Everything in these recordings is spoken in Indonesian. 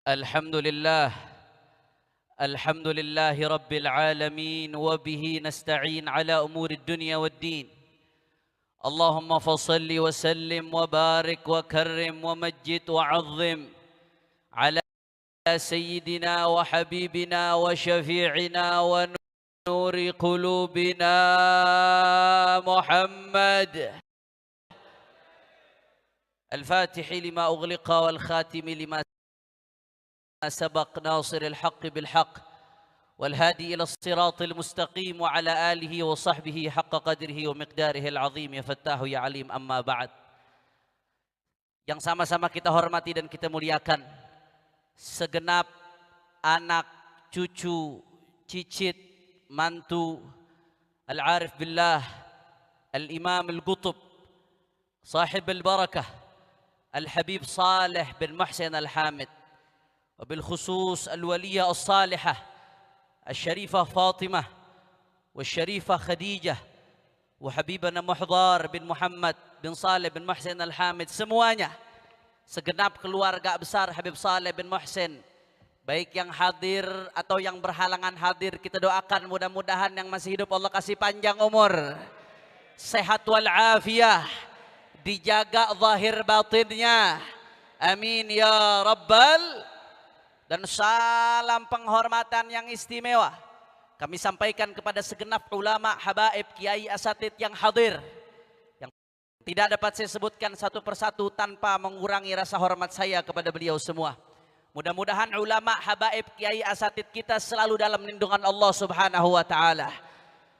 الحمد لله الحمد لله رب العالمين وبه نستعين على أمور الدنيا والدين. اللهم فصل وسلم وبارك وكرم ومجد وعظم على سيدنا وحبيبنا وشفيعنا ونور قلوبنا محمد الفاتح لما أغلق والخاتم لما سبق ناصر الحق بالحق والهادي إلى الصراط المستقيم وعلى آله وصحبه حق قدره ومقداره العظيم. Ya Fattah ya Alim, amma ba'd. Yang sama-sama kita hormati dan kita muliakan segenap anak, cucu, cicit, mantu Al-Arif Billah Al-Imam Al-Qutb Sahib Al-Barakah Al-Habib Saleh bin Muhsin Al-Hamid, وبالخصوص الولية الصالحة الشريفة فاطمة والشريفة خديجة وحبيبنا محضار bin Muhammad bin Saleh bin Muhsin Al-Hamid, semuanya segenap keluarga besar Habib Saleh bin Muhsin, baik yang hadir atau yang berhalangan hadir, kita doakan mudah-mudahan yang masih hidup Allah kasih panjang umur, sehat walafiat, dijaga zahir batinnya, amin ya rabbal. Dan salam penghormatan yang istimewa kami sampaikan kepada segenap ulama, habaib, kiai, asatid yang hadir, yang tidak dapat saya sebutkan satu persatu tanpa mengurangi rasa hormat saya kepada beliau semua. Mudah-mudahan ulama, habaib, kiai, asatid kita selalu dalam lindungan Allah Subhanahu wa taala.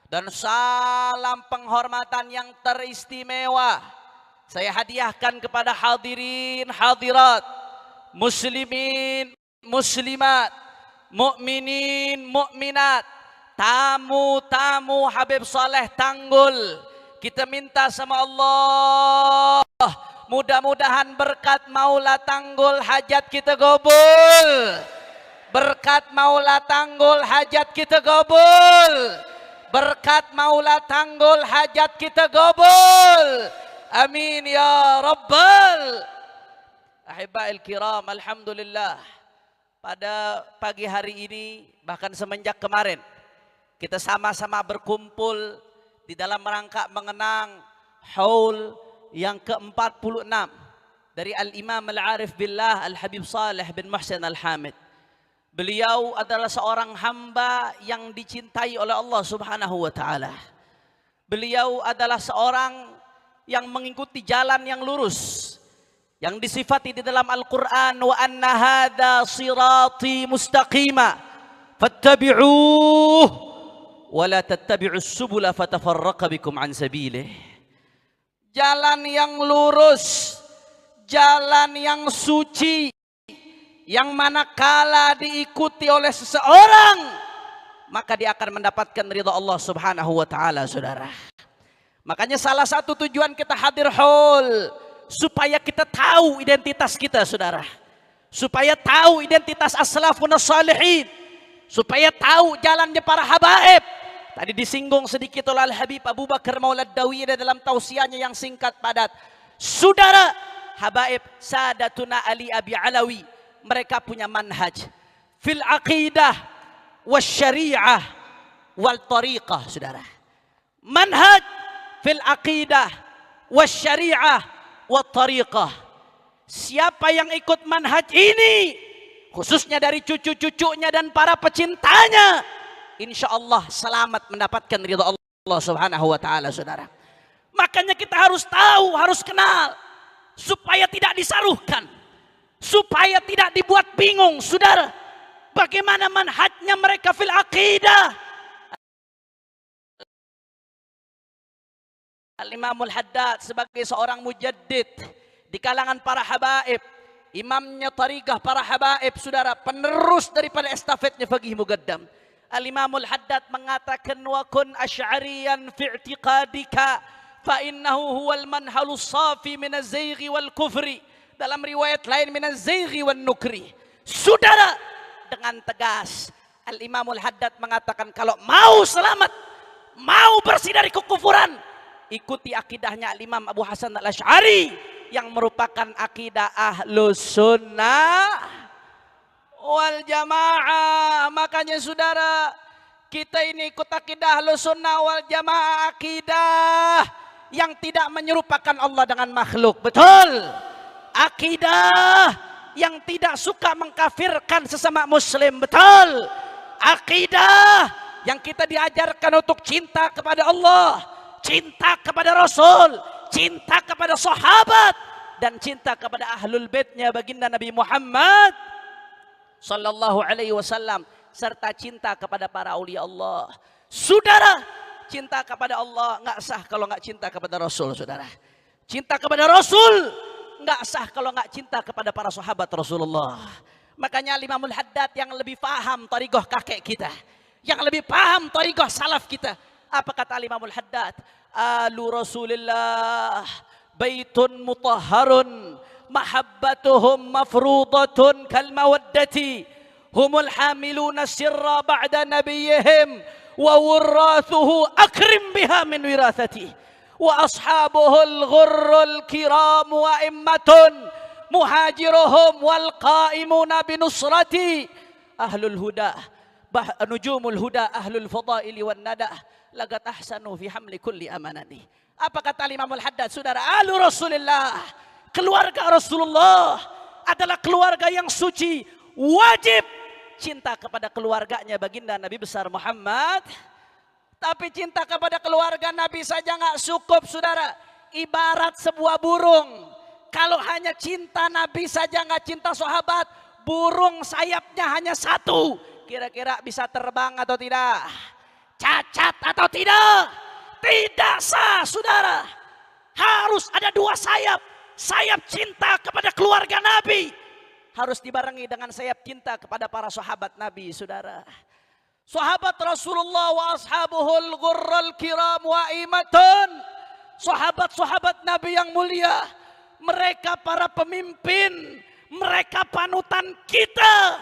Dan salam penghormatan yang teristimewa saya hadiahkan kepada hadirin hadirat, muslimin muslimat, mukminin mukminat, tamu-tamu Habib Saleh Tanggul. Kita minta sama Allah, mudah-mudahan berkat Maula Tanggul hajat kita gobul. Berkat Maula Tanggul hajat kita gobul. Berkat Maula Tanggul hajat kita gobul. Amin ya rabbal. Ahibba'il kiram, alhamdulillah. Pada pagi hari ini, bahkan semenjak kemarin, kita sama-sama berkumpul di dalam rangka mengenang haul yang ke-46 dari Al-Imam Al-Arif Billah Al-Habib Saleh bin Muhsin Al-Hamid. Beliau adalah seorang hamba yang dicintai oleh Allah Subhanahu wa taala. Beliau adalah seorang yang mengikuti jalan yang lurus, yang disifati di dalam Al-Quran, wa anna hadha sirati mustaqima fattabi'uh wa la tattabi'us subula fatafarraqa bikum an sabilih. Jalan yang lurus, jalan yang suci, yang manakala diikuti oleh seseorang maka dia akan mendapatkan ridha Allah Subhanahu wa taala, saudara. Makanya salah satu tujuan kita hadir haul supaya kita tahu identitas kita, saudara. Supaya tahu identitas as-salafun as-salihin. Supaya tahu jalannya para habaib. Tadi disinggung sedikit oleh Al-Habib Abu Bakar Maulad Dawi dalam tausiahnya yang singkat padat. Saudara, habaib Sadatuna Ali Abi Alawi, mereka punya manhaj fil aqidah was syariah wal tariqah, saudara. Manhaj fil aqidah was syariah wa tariqah. Siapa yang ikut manhaj ini, khususnya dari cucu-cucunya dan para pecintanya, insya Allah selamat mendapatkan ridha Allah Subhanahu wa taala, saudara. Makanya kita harus tahu, harus kenal, supaya tidak disaruhkan, supaya tidak dibuat bingung, saudara. Bagaimana manhajnya mereka fil aqidah. Al-Imamul Haddad sebagai seorang mujaddid di kalangan para habaib, imamnya tariqah para habaib, saudara, penerus daripada estafetnya Faqih Muqaddam. Al-Imamul Haddad mengatakan, wa kun asy'ariyan fi i'tiqadika fa innahu huwal manhalus safi minaz zayghi wal kufri. Dalam riwayat lain minaz zayghi wan nukri. Saudara, dengan tegas Al-Imamul Haddad mengatakan, kalau mau selamat, mau bersih dari kekufuran, ikuti akidahnya Al-Imam Abu Hasan Al-Asy'ari yang merupakan akidah Ahlus Sunnah wal jamaah. Makanya saudara, kita ini ikut akidah Ahlussunnah wal Jamaah, akidah yang tidak menyerupakan Allah dengan makhluk. Betul. Akidah yang tidak suka mengkafirkan sesama muslim. Betul. Akidah yang kita diajarkan untuk cinta kepada Allah, cinta kepada Rasul, cinta kepada sahabat, dan cinta kepada ahlul baitnya baginda Nabi Muhammad sallallahu alaihi wasallam, serta cinta kepada para aulia Allah. Saudara, cinta kepada Allah nggak sah kalau nggak cinta kepada Rasul, saudara. Cinta kepada Rasul nggak sah kalau nggak cinta kepada para sahabat Rasulullah. Makanya Imamul Haddad yang lebih paham thariqah kakek kita, yang lebih paham thariqah salaf kita. Apa kata Imamul Haddad? Alu Rasulillah baitun mutahharun mahabbatuhum mafrudatun kal mawaddati humul hamiluna sirra ba'da nabiyihim wa wurrathuhu akrim biha min wirathati wa ashabuhul ghurrul kiram wa immatun muhajiruhum wal qaimuna binusrati ahlul huda nujumul huda ahlul fadaili wan nada lagat ahsanu fi hamli kulli amanani. Apa kata Imamul Haddad? Saudara, alu Rasulullah, keluarga Rasulullah adalah keluarga yang suci. Wajib cinta kepada keluarganya baginda Nabi besar Muhammad. Tapi cinta kepada keluarga Nabi saja nggak cukup, saudara. Ibarat sebuah burung, kalau hanya cinta Nabi saja nggak cinta sahabat, burung sayapnya hanya satu, kira-kira bisa terbang atau tidak? Cacat atau tidak? Tidak sah, saudara. Harus ada dua sayap. Sayap cinta kepada keluarga Nabi harus dibarengi dengan sayap cinta kepada para sahabat Nabi, saudara. Sahabat Rasulullah wa ashabuhul ghurral kiram wa imatun. Sahabat-sahabat Nabi yang mulia, mereka para pemimpin, mereka panutan kita.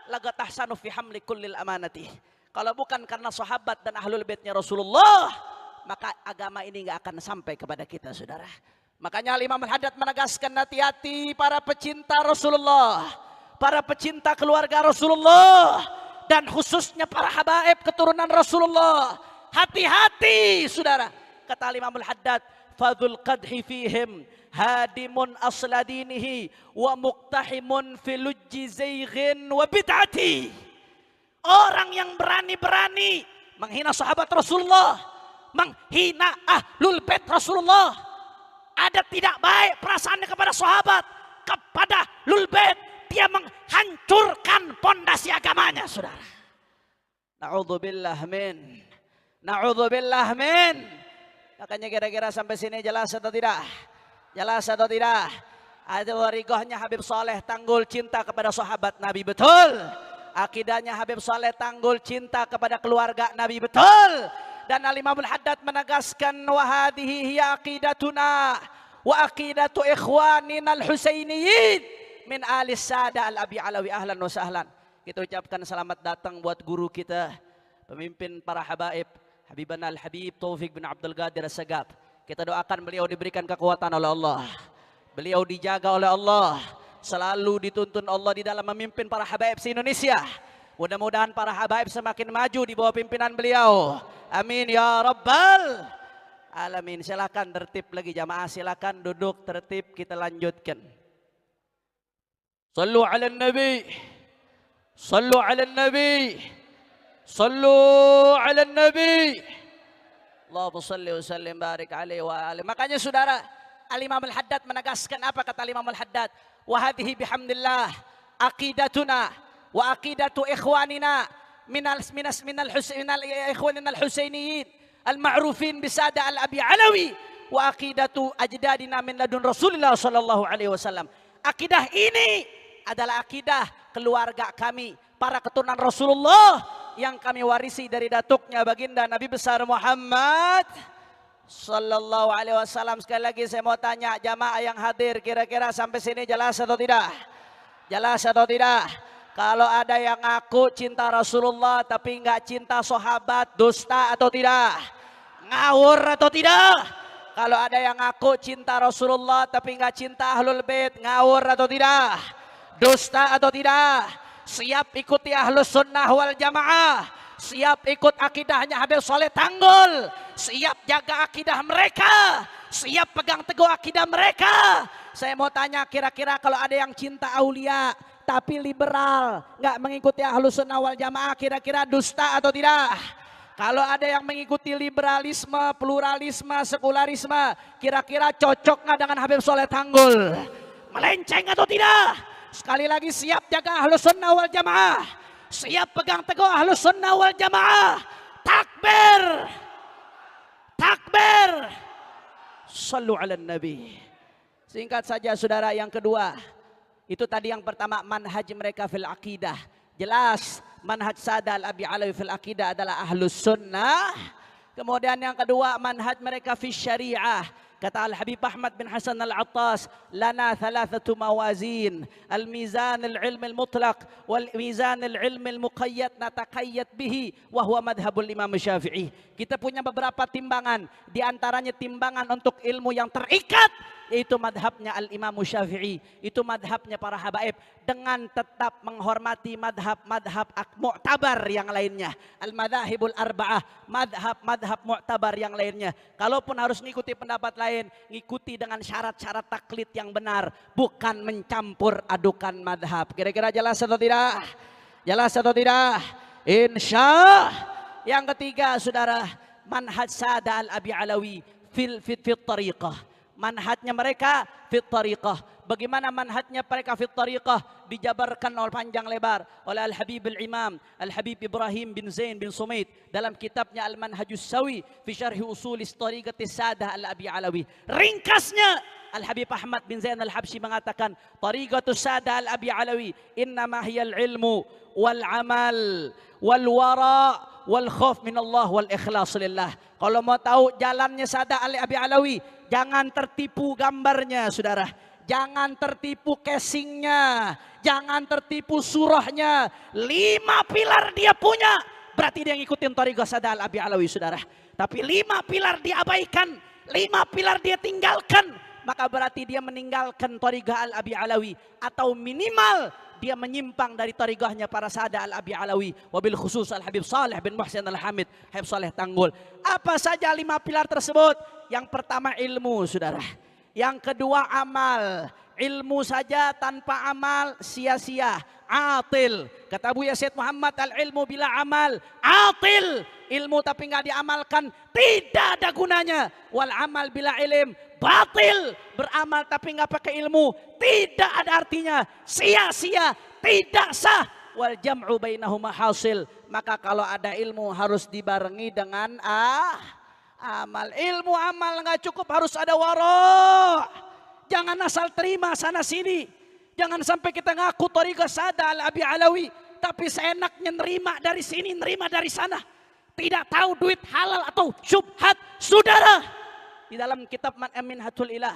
Lagat ahsanu fi hamli kullil amanati. Kalau bukan karena sahabat dan ahlul baitnya Rasulullah, maka agama ini nggak akan sampai kepada kita, saudara. Makanya Imam Al-Haddad menegaskan, hati-hati para pecinta Rasulullah, para pecinta keluarga Rasulullah, dan khususnya para habaib keturunan Rasulullah. Hati-hati, saudara. Kata Imam Al-Haddad, fadhul qadhi fihim hadimun asladinihi wa muqtahimun filujji zayghin wa bid'ati. Orang yang berani-berani menghina sahabat Rasulullah, menghina ahlul bait Rasulullah, ada tidak baik perasaannya kepada sahabat, kepada ahlul bait, dia menghancurkan pondasi agamanya, saudara. Na'udzubillah min. Na'udzubillah min. Makanya kira-kira sampai sini jelas atau tidak? Jelas atau tidak? Ada warigahnya Habib Saleh Tanggul cinta kepada sahabat Nabi, betul. Akidahnya Habib Saleh Tanggul cinta kepada keluarga Nabi, betul. Dan Al-Imamul Haddad menegaskan, wa hadhihi hiya aqidatuna wa aqidatu ikhwanina al-Husainiyin min alis sada al-Abi Alawi, ahlan wa sahlan. Kita ucapkan selamat datang buat guru kita, pemimpin para habaib, Habibana Al-Habib Taufik bin Abdul Qadir As-Sagaf. Kita doakan beliau diberikan kekuatan oleh Allah, beliau dijaga oleh Allah, selalu dituntun Allah di dalam memimpin para habaib se-Indonesia. Mudah-mudahan para habaib semakin maju di bawah pimpinan beliau. Amin ya rabbal alamin. Silakan tertib lagi jamaah, silakan duduk tertib, kita lanjutkan. Sallu ala nabi, sallu ala nabi, sallu ala nabi. Allahumma salli wa sallim barik alaihi wa alihi. Makanya saudara, Al-Imam Al-Haddad menegaskan, apa kata Al-Imam Al-Haddad? Wa hadhihi bihamdillah aqidatuna wa aqidatu ikhwanina minal ikhwanina al-Husainiyin al-ma'rufin bisada al-Abi Alawi wa aqidatu ajdadina min ladun Rasulullah sallallahu alaihi wasallam. Akidah ini adalah akidah keluarga kami, para keturunan Rasulullah yang kami warisi dari datuknya baginda Nabi besar Muhammad sallallahu alaihi wasallam. Sekali lagi saya mau tanya jamaah yang hadir, kira-kira sampai sini jelas atau tidak? Jelas atau tidak? Kalau ada yang ngaku cinta Rasulullah tapi nggak cinta sahabat, dusta atau tidak? Ngawur atau tidak? Kalau ada yang ngaku cinta Rasulullah tapi nggak cinta ahlul bait, ngawur atau tidak? Dusta atau tidak? siap ikuti Ahlus Sunnah wal Jamaah, siap ikut akidahnya Habib Soleh Tanggul, siap jaga akidah mereka, siap pegang teguh akidah mereka. Saya mau tanya, kira-kira kalau ada yang cinta aulia tapi liberal, nggak mengikuti Ahlus Sunnah wal Jamaah, kira-kira dusta atau tidak? Kalau ada yang mengikuti liberalisme, pluralisme, sekularisme, kira-kira cocok nggak dengan Habib Soleh Tanggul? Melenceng atau tidak? Sekali lagi, siap jaga Ahlus Sunnah wal Jamaah, siap pegang teguh Ahlus Sunnah wal Jamaah. Takbir, takbir, sallu ala nabi. Singkat saja saudara, yang kedua, itu tadi yang pertama manhaj mereka fil aqidah. Jelas manhaj Sada Al-Abi Alawi fil aqidah adalah Ahlus Sunnah. Kemudian yang kedua manhaj mereka fil syariah. Kata Al-Habib Ahmad bin Hasan Al-Attas, lana thalathatu mawazin, al-mizan al-ilm al-mutlaq, wal-mizan al-ilm al-muqayyad nataqayyad bihi, wa huwa madhabul Imam Syafi'i. Kita punya beberapa timbangan, di antaranya timbangan untuk ilmu yang terikat, yaitu madhabnya Al-Imam Syafi'i, itu madhabnya para habaib, dengan tetap menghormati madhab-madhab mu'tabar yang lainnya, al-madhahibul arba'ah, madhab-madhab mu'tabar yang lainnya. Kalaupun harus ngikuti pendapat lain, ngikuti dengan syarat-syarat taklid yang benar, bukan mencampur adukan madhab. Kira-kira jelas atau tidak? Jelas atau tidak? Insya. Yang ketiga saudara, manhaj Sada Al-Abi Alawi fil tariqah. Manhajnya mereka fit tariqah. Bagaimana manhajnya mereka fit tariqah? Dijabarkan oleh panjang lebar oleh Al-Habib Al-Imam Al-Habib Ibrahim bin Zain bin Sumait dalam kitabnya Al-Manhajus Sawi fi syarhi usulis tariqati Sadah Al-Abi Alawi. Ringkasnya Al-Habib Ahmad bin Zain Al-Habsyi mengatakan, tariqatus Sadah Al-Abi Alawi innama hiyal ilmu wal amal wal wara wal khauf min Allah wal ikhlas lillah. Kalau mau tahu jalannya Sada Al-Abi Alawi, jangan tertipu gambarnya saudara, jangan tertipu casingnya, jangan tertipu surahnya. 5 pilar dia punya, berarti dia ngikutin tariqah Sada Al-Abi Alawi saudara. Tapi 5 pilar diabaikan, 5 pilar dia tinggalkan, maka berarti dia meninggalkan tariqah Al-Abi Alawi, atau minimal dia menyimpang dari tariqahnya para Sada Al-Abi Alawi, wabil khusus Al-Habib Saleh bin Muhsin Al-Hamid, Habib Saleh Tanggul. Apa saja 5 pilar tersebut? Yang pertama ilmu saudara, yang kedua amal. Ilmu saja tanpa amal sia-sia, atil. Kata Buya Said Muhammad, al-ilmu bila amal atil. Ilmu tapi nggak diamalkan tidak ada gunanya. Wal amal bila ilm batil. Beramal tapi nggak pakai ilmu tidak ada artinya, sia-sia, tidak sah. Wal jam'u bainahuma hasil. Maka kalau ada ilmu harus dibarengi dengan amal. Ilmu amal nggak cukup, harus ada wara'. Jangan asal terima sana sini. Jangan sampai kita ngaku tariqah Sada Al-Abi Alawi, tapi seenaknya nerima dari sini, nerima dari sana. Tidak tahu duit halal atau syubhat. Saudara, di dalam kitab Minhatul Ilah,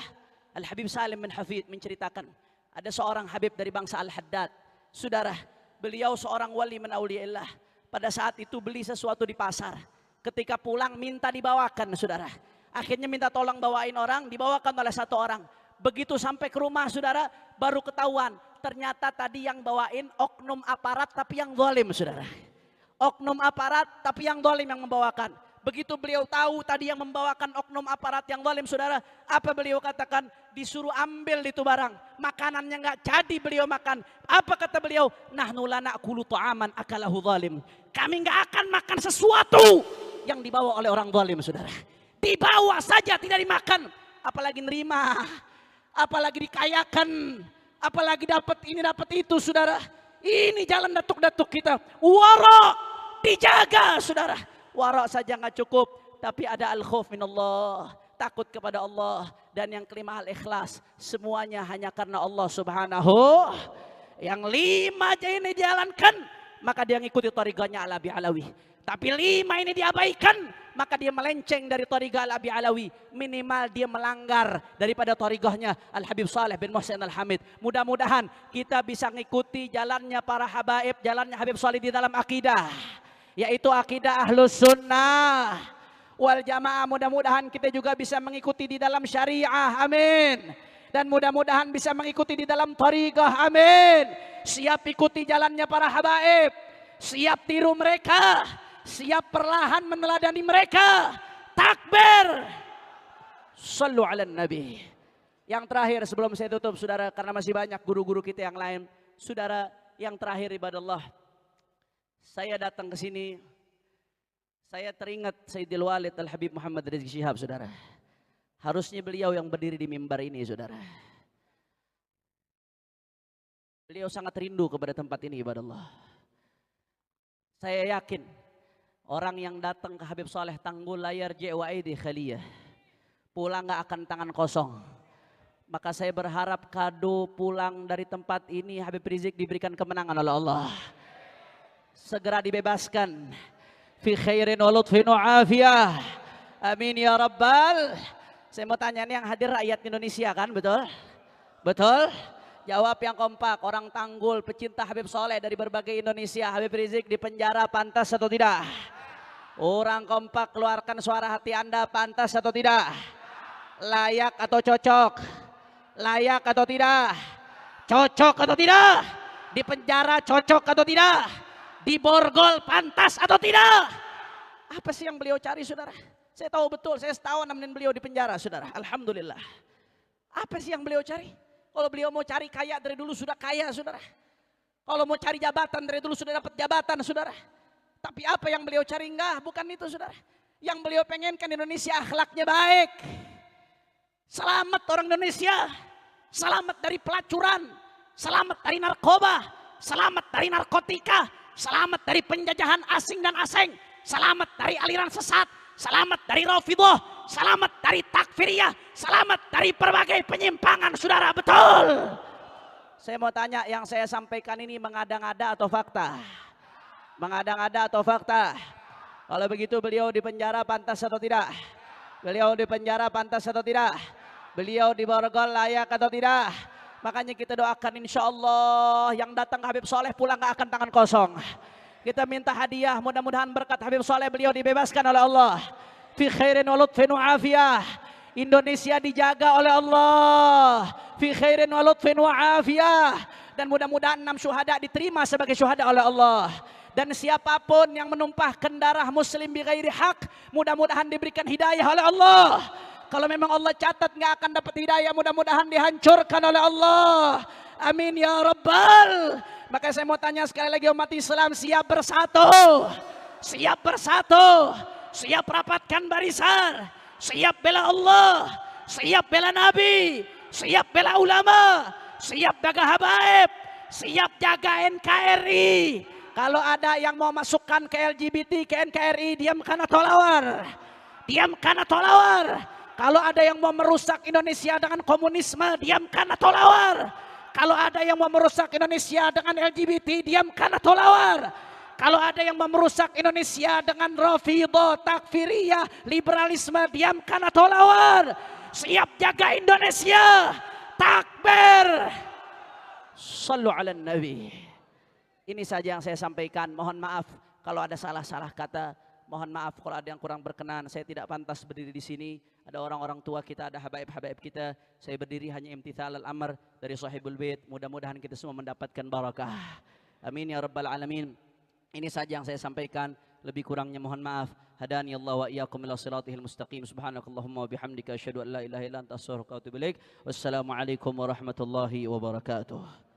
Al-Habib Salim bin Hafid menceritakan, ada seorang Habib dari bangsa Al-Haddad. Saudara, beliau seorang wali min auliyaillah. Pada saat itu beli sesuatu di pasar. Ketika pulang minta dibawakan saudara. Akhirnya minta tolong bawain orang, dibawakan oleh satu orang. Begitu sampai ke rumah saudara, baru ketahuan. Ternyata tadi yang bawain oknum aparat tapi yang zalim saudara. Oknum aparat tapi yang zalim yang membawakan. Begitu beliau tahu tadi yang membawakan oknum aparat yang zalim saudara, apa beliau katakan? Disuruh ambil itu barang, makanannya nggak jadi beliau makan. Apa kata beliau? Nahnu la na'kulu ta'aman akalahu zalim. Kami nggak akan makan sesuatu yang dibawa oleh orang zalim saudara. Dibawa saja tidak dimakan, apalagi nerima, apalagi dikayakan, apalagi dapat ini dapat itu saudara. Ini jalan datuk-datuk kita. Wara' dijaga saudara. Wara' saja nggak cukup, tapi ada al-khauf minallah, takut kepada Allah. Dan yang kelima al-ikhlas, semuanya hanya karena Allah subhanahu. Yang 5 aja ini dijalankan, maka dia ngikuti tariqahnya Al-Abi Alawi. Tapi 5 ini diabaikan, maka dia melenceng dari tariqah Al-Abi Alawi. Minimal dia melanggar daripada tariqahnya Al-Habib Saleh bin Muhsin Al-Hamid. Mudah-mudahan kita bisa ngikuti jalannya para habaib, jalannya Habib Saleh di dalam akidah, yaitu akidah Ahlus Sunnah wal Jamaah. Mudah-mudahan kita juga bisa mengikuti di dalam syariah. Amin. Dan mudah-mudahan bisa mengikuti di dalam thariqah, amin. Siap ikuti jalannya para habaib, siap tiru mereka, siap perlahan meneladani mereka. Takbir. Sallu ala nabi. Yang terakhir sebelum saya tutup saudara, karena masih banyak guru-guru kita yang lain. Saudara, yang terakhir ibadallah. Saya datang ke sini, saya teringat Sayyidil Walid Al-Habib Muhammad Rizki Syihab, saudara. Harusnya beliau yang berdiri di mimbar ini, saudara. Beliau sangat rindu kepada tempat ini, ibadallah. Saya yakin orang yang datang ke Habib Saleh Tanggul layar J.W.I.D. Khaliyah, pulang gak akan tangan kosong. Maka saya berharap kado pulang dari tempat ini Habib Rizik diberikan kemenangan oleh Allah. Segera dibebaskan. Fi khairin wa lutfin wa afiyah. Amin ya rabbal. Saya mau tanya, ini yang hadir rakyat Indonesia kan, betul? Betul? Jawab yang kompak. Orang Tanggul, pecinta Habib Saleh dari berbagai Indonesia. Habib Rizik di penjara, pantas atau tidak? Orang kompak, keluarkan suara hati Anda, pantas atau tidak? Layak atau cocok? Layak atau tidak? Cocok atau tidak? Di penjara cocok atau tidak? Di borgol pantas atau tidak? Apa sih yang beliau cari, saudara? Saya tahu betul, saya setahun nemenin beliau di penjara, saudara. Alhamdulillah. Apa sih yang beliau cari? Kalau beliau mau cari kaya dari dulu sudah kaya, saudara. Kalau mau cari jabatan dari dulu sudah dapat jabatan, saudara. Tapi apa yang beliau cari? Enggak, bukan itu, saudara. Yang beliau pengenkan Indonesia akhlaknya baik. Selamat orang Indonesia. Selamat dari pelacuran. Selamat dari narkoba. Selamat dari narkotika. Selamat dari penjajahan asing dan asing. Selamat dari aliran sesat. Selamat dari Rafidhah. Selamat dari takfiriyah. Selamat dari berbagai penyimpangan, saudara. Betul. Saya mau tanya, yang saya sampaikan ini mengada-ngada atau fakta? Mengada-ngada atau fakta? Kalau begitu beliau di penjara pantas atau tidak? Beliau di penjara pantas atau tidak? Beliau di borgol layak atau tidak? Makanya kita doakan insya Allah yang datang Habib Saleh pulang gak akan tangan kosong. Kita minta hadiah, mudah-mudahan berkat Habib Saleh beliau dibebaskan oleh Allah. Fi khairin wa lutfin wa afiyah. Indonesia dijaga oleh Allah. Fi khairin wa lutfin wa afiyah. Dan mudah-mudahan 6 syuhada diterima sebagai syuhada oleh Allah. Dan siapapun yang menumpahkan darah muslim bi ghairi haq, mudah-mudahan diberikan hidayah oleh Allah. Kalau memang Allah catat nggak akan dapat hidayah, mudah-mudahan dihancurkan oleh Allah. Amin ya rabbal. Maka saya mau tanya sekali lagi, umat Islam siap bersatu? Siap bersatu? Siap rapatkan barisan? Siap bela Allah? Siap bela Nabi? Siap bela ulama? Siap jaga habaib? Siap jaga NKRI? Kalau ada yang mau masukkan ke LGBT, ke NKRI, diamkan atau lawar? Diamkan atau lawar? Kalau ada yang mau merusak Indonesia dengan komunisme, diamkan atau lawar? Kalau ada yang mau merusak Indonesia dengan LGBT, diamkan atau lawar? Kalau ada yang mau merusak Indonesia dengan Rafidhah, takfiriyah, liberalisme, diamkan atau lawar? Siap jaga Indonesia. Takbir. Sallu ala nabi. Ini saja yang saya sampaikan. Mohon maaf kalau ada salah-salah kata. Mohon maaf kalau ada yang kurang berkenan. Saya tidak pantas berdiri di sini. Ada orang-orang tua kita, ada habaib-habaib kita. Saya berdiri hanya imtithal al-amr dari sahibul bait. Mudah-mudahan kita semua mendapatkan barakah. Amin ya rabbal alamin. Ini saja yang saya sampaikan. Lebih kurangnya mohon maaf. Hadani Allah wa iyyakum ila siratihil mustaqim. Subhanakallahumma wa bihamdika asyhadu an la ilaha illa anta astaghfiruka wa atubu ilaik. Wassalamualaikum warahmatullahi wabarakatuh.